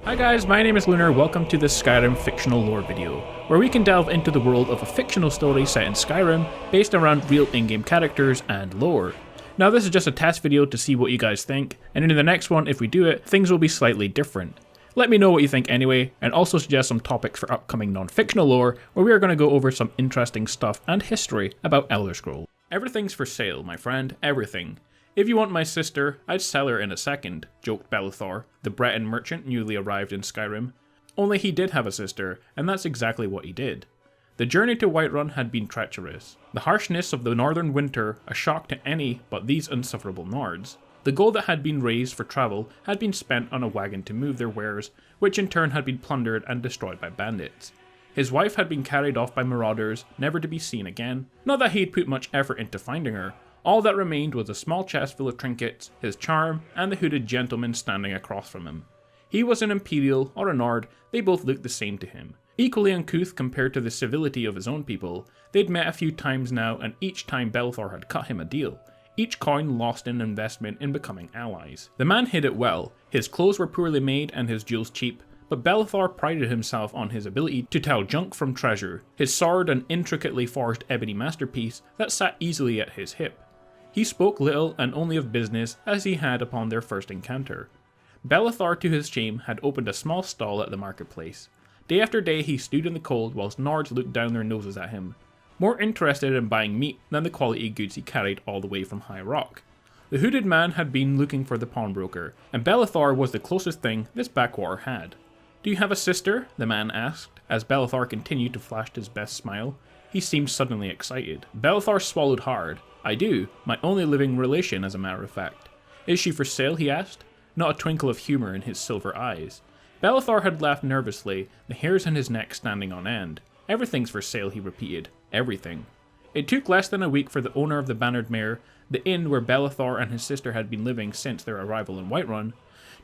Hi guys, my name is Lunar. Welcome to this Skyrim fictional lore video, where we can delve into the world of a fictional story set in Skyrim, based around real in-game characters and lore. Now this is just a test video to see what you guys think, and in the next one, if we do it, things will be slightly different. Let me know what you think anyway, and also suggest some topics for upcoming non-fictional lore, where we are going to go over some interesting stuff and history about Elder Scrolls. Everything's for sale, my friend, everything. If you want my sister, I'd sell her in a second, joked Belethor, the Breton merchant newly arrived in Skyrim. Only he did have a sister, and that's exactly what he did. The journey to Whiterun had been treacherous. The harshness of the northern winter, a shock to any but these insufferable Nords. The gold that had been raised for travel had been spent on a wagon to move their wares, which in turn had been plundered and destroyed by bandits. His wife had been carried off by marauders, never to be seen again. Not that he'd put much effort into finding her. All that remained was a small chest full of trinkets, his charm, and the hooded gentleman standing across from him. He was an Imperial or a Nord, they both looked the same to him. Equally uncouth compared to the civility of his own people, they'd met a few times now, and each time Belethor had cut him a deal. Each coin lost in investment in becoming allies. The man hid it well, his clothes were poorly made and his jewels cheap, but Belethor prided himself on his ability to tell junk from treasure, his sword an intricately forged ebony masterpiece that sat easily at his hip. He spoke little and only of business as he had upon their first encounter. Belethor, to his shame, had opened a small stall at the marketplace. Day after day he stewed in the cold whilst Nords looked down their noses at him, more interested in buying meat than the quality goods he carried all the way from High Rock. The hooded man had been looking for the pawnbroker, and Belethor was the closest thing this backwater had. "Do you have a sister?" the man asked, as Belethor continued to flash his best smile. He seemed suddenly excited. Belethor swallowed hard. "I do, my only living relation as a matter of fact." "Is she for sale?" he asked, not a twinkle of humour in his silver eyes. Belethor had laughed nervously, the hairs on his neck standing on end. "Everything's for sale," he repeated. "Everything." It took less than a week for the owner of the Bannered Mare, the inn where Belethor and his sister had been living since their arrival in Whiterun,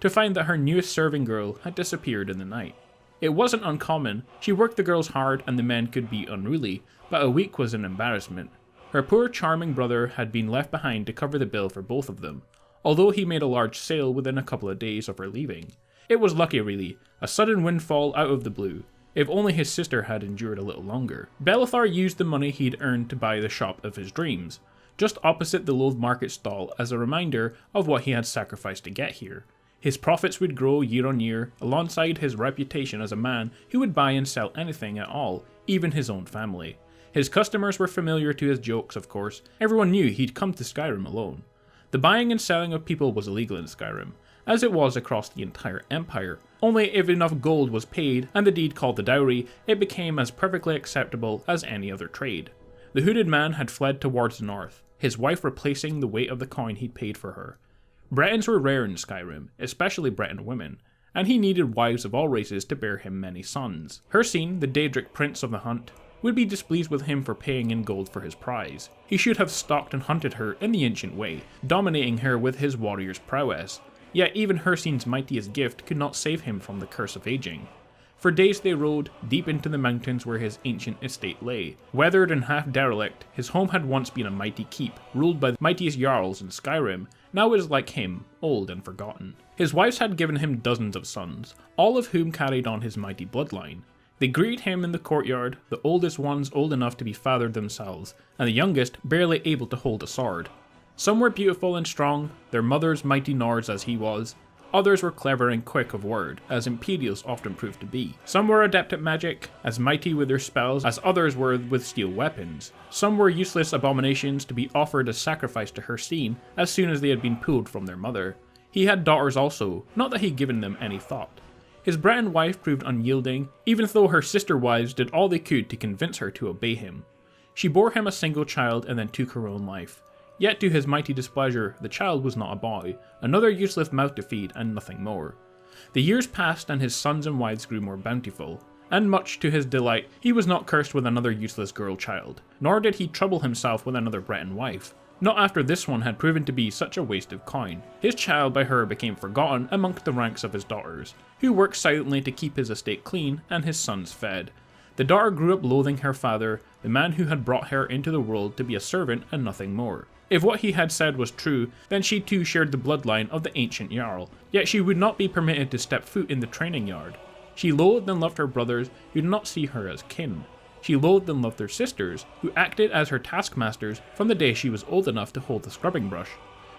to find that her newest serving girl had disappeared in the night. It wasn't uncommon, she worked the girls hard and the men could be unruly, but a week was an embarrassment. Her poor charming brother had been left behind to cover the bill for both of them, although he made a large sale within a couple of days of her leaving. It was lucky really, a sudden windfall out of the blue. If only his sister had endured a little longer. Belethor used the money he'd earned to buy the shop of his dreams, just opposite the Loathe Market stall as a reminder of what he had sacrificed to get here. His profits would grow year on year, alongside his reputation as a man who would buy and sell anything at all, even his own family. His customers were familiar to his jokes, of course. Everyone knew he'd come to Skyrim alone. The buying and selling of people was illegal in Skyrim, as it was across the entire empire. Only if enough gold was paid, and the deed called the dowry, it became as perfectly acceptable as any other trade. The hooded man had fled towards the north, his wife replacing the weight of the coin he'd paid for her. Bretons were rare in Skyrim, especially Breton women, and he needed wives of all races to bear him many sons. Hircine, the Daedric prince of the hunt, would be displeased with him for paying in gold for his prize. He should have stalked and hunted her in the ancient way, dominating her with his warrior's prowess. Yet even Hircine's mightiest gift could not save him from the curse of aging. For days they rode, deep into the mountains where his ancient estate lay. Weathered and half derelict, his home had once been a mighty keep, ruled by the mightiest jarls in Skyrim. Now it is like him, old and forgotten. His wives had given him dozens of sons, all of whom carried on his mighty bloodline. They greeted him in the courtyard, the oldest ones old enough to be fathered themselves, and the youngest barely able to hold a sword. Some were beautiful and strong, their mothers mighty Nords as he was. Others were clever and quick of word, as Imperials often proved to be. Some were adept at magic, as mighty with their spells as others were with steel weapons. Some were useless abominations to be offered as sacrifice to Hircine as soon as they had been pulled from their mother. He had daughters also, not that he'd given them any thought. His Breton wife proved unyielding, even though her sister wives did all they could to convince her to obey him. She bore him a single child and then took her own life. Yet to his mighty displeasure, the child was not a boy, another useless mouth to feed and nothing more. The years passed and his sons and wives grew more bountiful, and much to his delight, he was not cursed with another useless girl child, nor did he trouble himself with another Breton wife. Not after this one had proven to be such a waste of coin. His child by her became forgotten amongst the ranks of his daughters, who worked silently to keep his estate clean and his sons fed. The daughter grew up loathing her father, the man who had brought her into the world to be a servant and nothing more. If what he had said was true, then she too shared the bloodline of the ancient Jarl, yet she would not be permitted to step foot in the training yard. She loathed and loved her brothers, who did not see her as kin. She loathed and loved her sisters, who acted as her taskmasters from the day she was old enough to hold the scrubbing brush.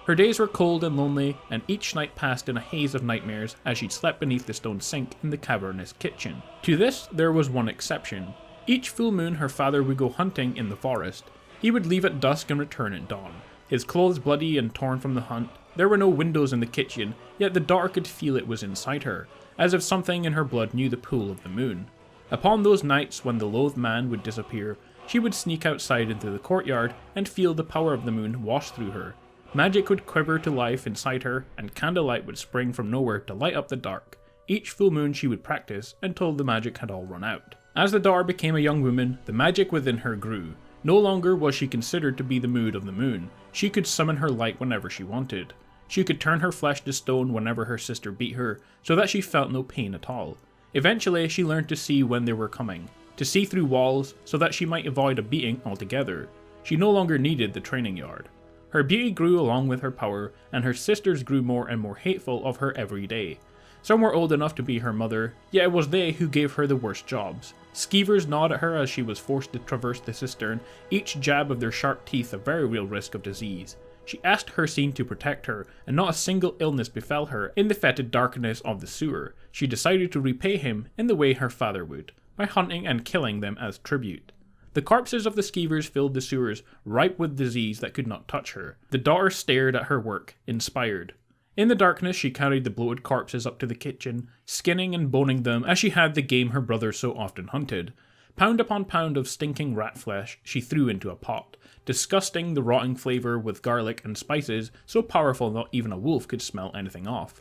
Her days were cold and lonely, and each night passed in a haze of nightmares as she slept beneath the stone sink in the cavernous kitchen. To this, there was one exception. Each full moon her father would go hunting in the forest. He would leave at dusk and return at dawn, his clothes bloody and torn from the hunt. There were no windows in the kitchen, yet the daughter could feel it was inside her, as if something in her blood knew the pull of the moon. Upon those nights when the loathed man would disappear, she would sneak outside into the courtyard and feel the power of the moon wash through her. Magic would quiver to life inside her, and candlelight would spring from nowhere to light up the dark. Each full moon she would practice until the magic had all run out. As the daughter became a young woman, the magic within her grew. No longer was she considered to be the mood of the moon. She could summon her light whenever she wanted. She could turn her flesh to stone whenever her sister beat her, so that she felt no pain at all. Eventually, she learned to see when they were coming, to see through walls so that she might avoid a beating altogether. She no longer needed the training yard. Her beauty grew along with her power, and her sisters grew more and more hateful of her every day. Some were old enough to be her mother, yet it was they who gave her the worst jobs. Skeevers gnawed at her as she was forced to traverse the cistern, each jab of their sharp teeth a very real risk of disease. She asked Hircine to protect her, and not a single illness befell her in the fetid darkness of the sewer. She decided to repay him in the way her father would, by hunting and killing them as tribute. The corpses of the Skeevers filled the sewers, ripe with disease that could not touch her. The daughter stared at her work, inspired. In the darkness she carried the bloated corpses up to the kitchen, skinning and boning them as she had the game her brother so often hunted. Pound upon pound of stinking rat flesh she threw into a pot, disgusting the rotting flavour with garlic and spices so powerful not even a wolf could smell anything off.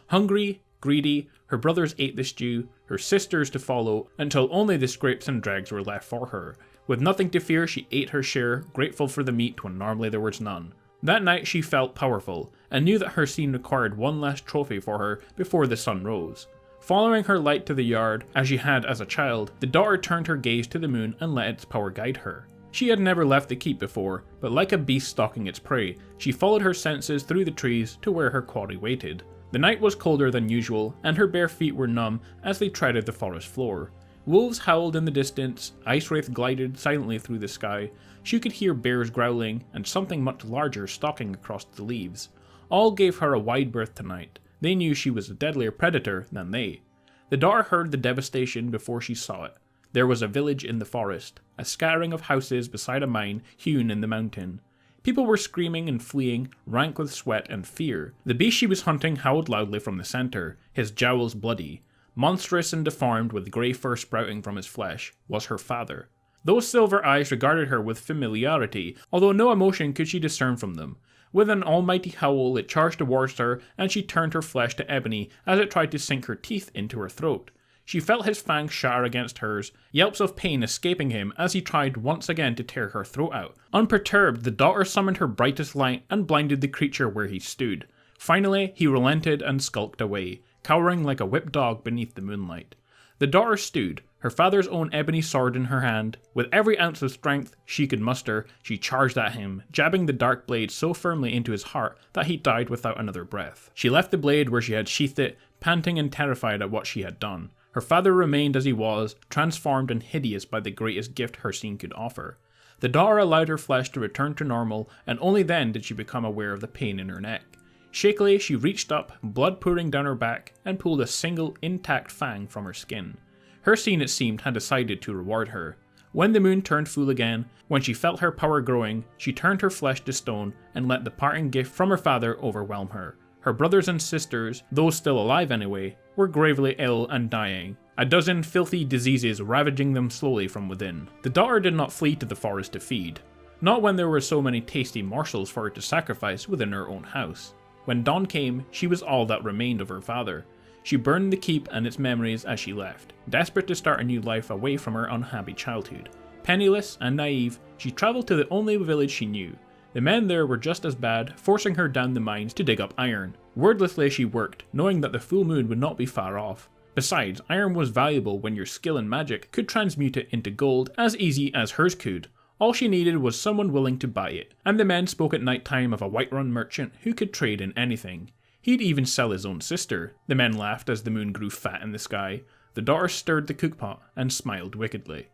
Hungry, greedy, her brothers ate the stew, her sisters to follow, until only the scrapes and dregs were left for her. With nothing to fear, she ate her share, grateful for the meat when normally there was none. That night she felt powerful, and knew that Hircine required one last trophy for her before the sun rose. Following her light to the yard, as she had as a child, the daughter turned her gaze to the moon and let its power guide her. She had never left the keep before, but like a beast stalking its prey, she followed her senses through the trees to where her quarry waited. The night was colder than usual, and her bare feet were numb as they treaded the forest floor. Wolves howled in the distance, ice wraith glided silently through the sky. She could hear bears growling, and something much larger stalking across the leaves. All gave her a wide berth tonight. They knew she was a deadlier predator than they. The daughter heard the devastation before she saw it. There was a village in the forest, a scattering of houses beside a mine hewn in the mountain. People were screaming and fleeing, rank with sweat and fear. The beast she was hunting howled loudly from the centre, his jowls bloody. Monstrous and deformed, with grey fur sprouting from his flesh, was her father. Those silver eyes regarded her with familiarity, although no emotion could she discern from them. With an almighty howl, it charged towards her, and she turned her flesh to ebony as it tried to sink her teeth into her throat. She felt his fangs shatter against hers, yelps of pain escaping him as he tried once again to tear her throat out. Unperturbed, the daughter summoned her brightest light and blinded the creature where he stood. Finally, he relented and skulked away, cowering like a whipped dog beneath the moonlight. The daughter stood, her father's own ebony sword in her hand. With every ounce of strength she could muster, she charged at him, jabbing the dark blade so firmly into his heart that he died without another breath. She left the blade where she had sheathed it, panting and terrified at what she had done. Her father remained as he was, transformed and hideous by the greatest gift Hircine could offer. The daughter allowed her flesh to return to normal, and only then did she become aware of the pain in her neck. Shakily, she reached up, blood pouring down her back, and pulled a single intact fang from her skin. Hircine, it seemed, had decided to reward her. When the moon turned full again, when she felt her power growing, she turned her flesh to stone and let the parting gift from her father overwhelm her. Her brothers and sisters, those still alive anyway, were gravely ill and dying, a dozen filthy diseases ravaging them slowly from within. The daughter did not flee to the forest to feed, not when there were so many tasty morsels for her to sacrifice within her own house. When dawn came, she was all that remained of her father. She burned the keep and its memories as she left, desperate to start a new life away from her unhappy childhood. Penniless and naive, she travelled to the only village she knew. The men there were just as bad, forcing her down the mines to dig up iron. Wordlessly she worked, knowing that the full moon would not be far off. Besides, iron was valuable when your skill in magic could transmute it into gold as easy as hers could. All she needed was someone willing to buy it, and the men spoke at night time of a Whiterun merchant who could trade in anything. He'd even sell his own sister. The men laughed as the moon grew fat in the sky. The daughter stirred the cookpot and smiled wickedly.